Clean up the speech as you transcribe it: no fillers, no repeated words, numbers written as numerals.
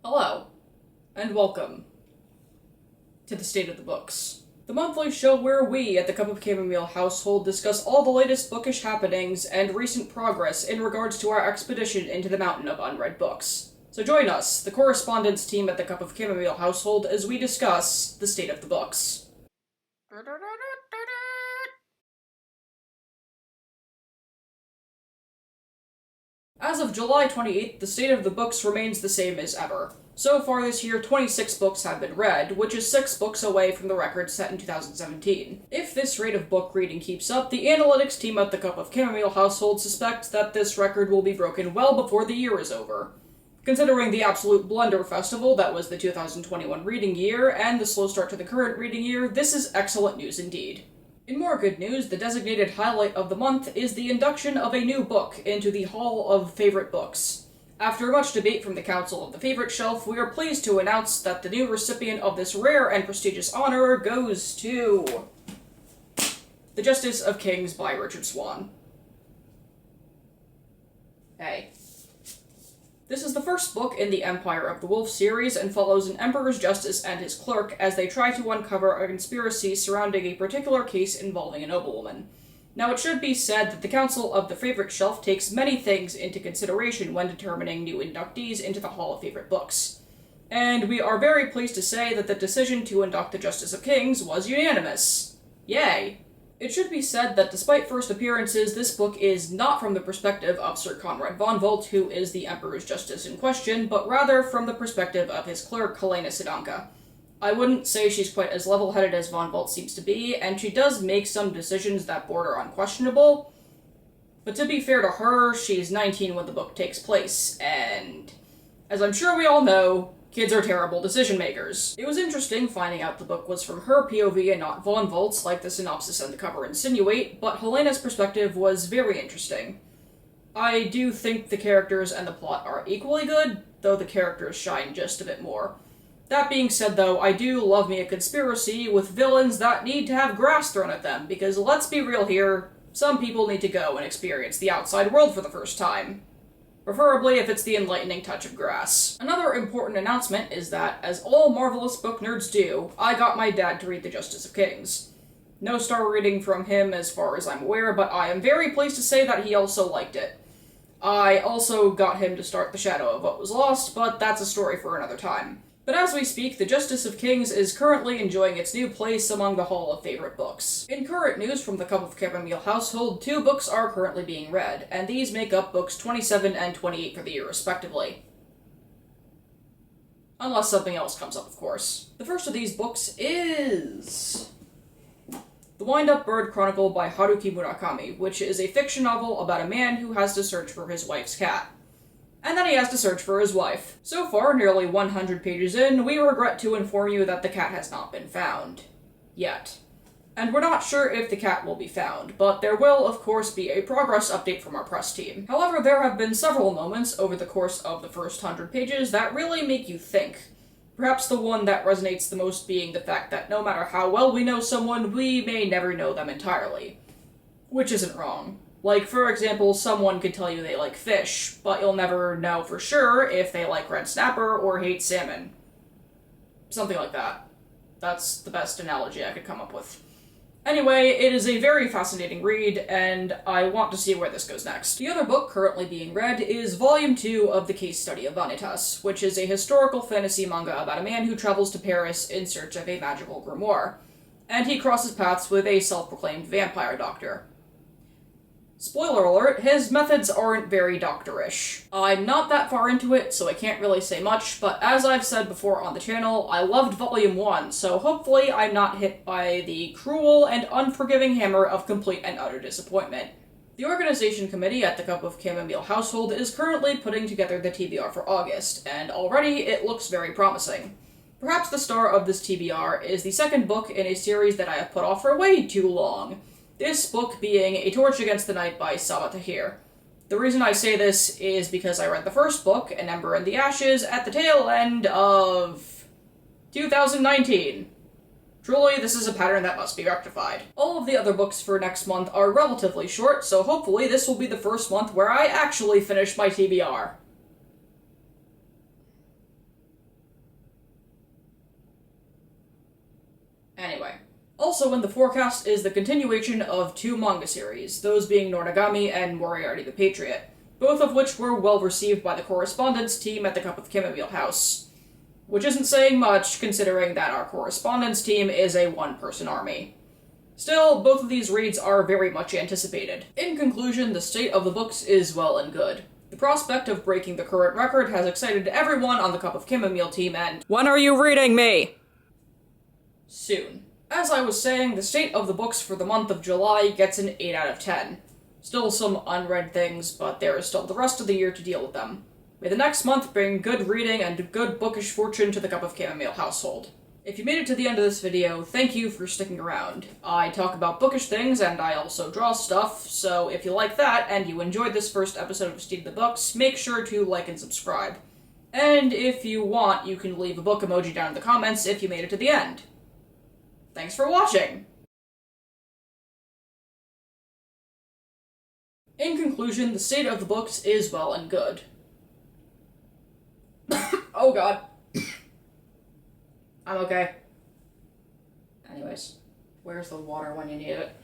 Hello, and welcome to the State of the Books, the monthly show where we at the Cup of Chamomile household discuss all the latest bookish happenings and recent progress in regards to our expedition into the mountain of unread books. So join us, the correspondence team at the Cup of Chamomile household, as we discuss the state of the books. As of July 28th, the state of the books remains the same as ever. So far this year, 26 books have been read, which is 6 books away from the record set in 2017. If this rate of book reading keeps up, the analytics team at the Cup of Chamomile household suspects that this record will be broken well before the year is over. Considering the absolute blunder festival that was the 2021 reading year, and the slow start to the current reading year, this is excellent news indeed. In more good news, the designated highlight of the month is the induction of a new book into the Hall of Favorite Books. After much debate from the Council of the Favorite Shelf, we are pleased to announce that the new recipient of this rare and prestigious honor goes to The Justice of Kings by Richard Swan. Hey. This is the first book in the Empire of the Wolf series and follows an Emperor's Justice and his clerk as they try to uncover a conspiracy surrounding a particular case involving a noblewoman. Now, it should be said that the Council of the Favorite Shelf takes many things into consideration when determining new inductees into the Hall of Favorite Books. And we are very pleased to say that the decision to induct the Justice of Kings was unanimous. Yay! It should be said that despite first appearances, this book is not from the perspective of Sir Conrad von Volt, who is the Emperor's Justice in question, but rather from the perspective of his clerk, Helena Sidanka. I wouldn't say she's quite as level-headed as von Volt seems to be, and she does make some decisions that border on questionable, but to be fair to her, she's 19 when the book takes place, and as I'm sure we all know, kids are terrible decision-makers. It was interesting finding out the book was from her POV and not von Volt's, like the synopsis and the cover insinuate, but Helena's perspective was very interesting. I do think the characters and the plot are equally good, though the characters shine just a bit more. That being said, though, I do love me a conspiracy with villains that need to have grass thrown at them, because let's be real here, some people need to go and experience the outside world for the first time. Preferably if it's the enlightening touch of grass. Another important announcement is that, as all Marvelous book nerds do, I got my dad to read The Justice of Kings. No star reading from him as far as I'm aware, but I am very pleased to say that he also liked it. I also got him to start The Shadow of What Was Lost, but that's a story for another time. But as we speak, The Justice of Kings is currently enjoying its new place among the Hall of Favorite Books. In current news from the Cup of Chamomile household, 2 books are currently being read, and these make up books 27 and 28 for the year respectively. Unless something else comes up, of course. The first of these books is The Wind-Up Bird Chronicle by Haruki Murakami, which is a fiction novel about a man who has to search for his wife's cat. And then he has to search for his wife. So far, nearly 100 pages in, we regret to inform you that the cat has not been found. Yet. And we're not sure if the cat will be found, but there will, of course, be a progress update from our press team. However, there have been several moments over the course of the first 100 pages that really make you think. Perhaps the one that resonates the most being the fact that no matter how well we know someone, we may never know them entirely. Which isn't wrong. Like, for example, someone could tell you they like fish, but you'll never know for sure if they like red snapper or hate salmon. Something like that. That's the best analogy I could come up with. Anyway, it is a very fascinating read, and I want to see where this goes next. The other book currently being read is Volume 2 of The Case Study of Vanitas, which is a historical fantasy manga about a man who travels to Paris in search of a magical grimoire, and he crosses paths with a self-proclaimed vampire doctor. Spoiler alert, his methods aren't very doctorish. I'm not that far into it, so I can't really say much, but as I've said before on the channel, I loved Volume 1, so hopefully I'm not hit by the cruel and unforgiving hammer of complete and utter disappointment. The organization committee at the Cup of Chamomile household is currently putting together the TBR for August, and already it looks very promising. Perhaps the star of this TBR is the second book in a series that I have put off for way too long. This book being A Torch Against the Night by Sabaa Tahir. The reason I say this is because I read the first book, An Ember in the Ashes, at the tail end of 2019. Truly, this is a pattern that must be rectified. All of the other books for next month are relatively short, so hopefully this will be the first month where I actually finish my TBR. Anyway. Also in the forecast is the continuation of 2 manga series, those being Noragami and Moriarty the Patriot, both of which were well received by the correspondence team at the Cup of Chamomile house. Which isn't saying much, considering that our correspondence team is a one-person army. Still, both of these reads are very much anticipated. In conclusion, the state of the books is well and good. The prospect of breaking the current record has excited everyone on the Cup of Chamomile team, and when are you reading me? Soon. As I was saying, the state of the books for the month of July gets an 8 out of 10. Still some unread things, but there is still the rest of the year to deal with them. May the next month bring good reading and good bookish fortune to the Cup of Chamomile household. If you made it to the end of this video, thank you for sticking around. I talk about bookish things, and I also draw stuff, so if you like that, and you enjoyed this first episode of State of the Books, make sure to like and subscribe. And if you want, you can leave a book emoji down in the comments if you made it to the end. Thanks for watching! In conclusion, the state of the books is well and good. Oh god. I'm okay. Anyways, where's the water when you need it?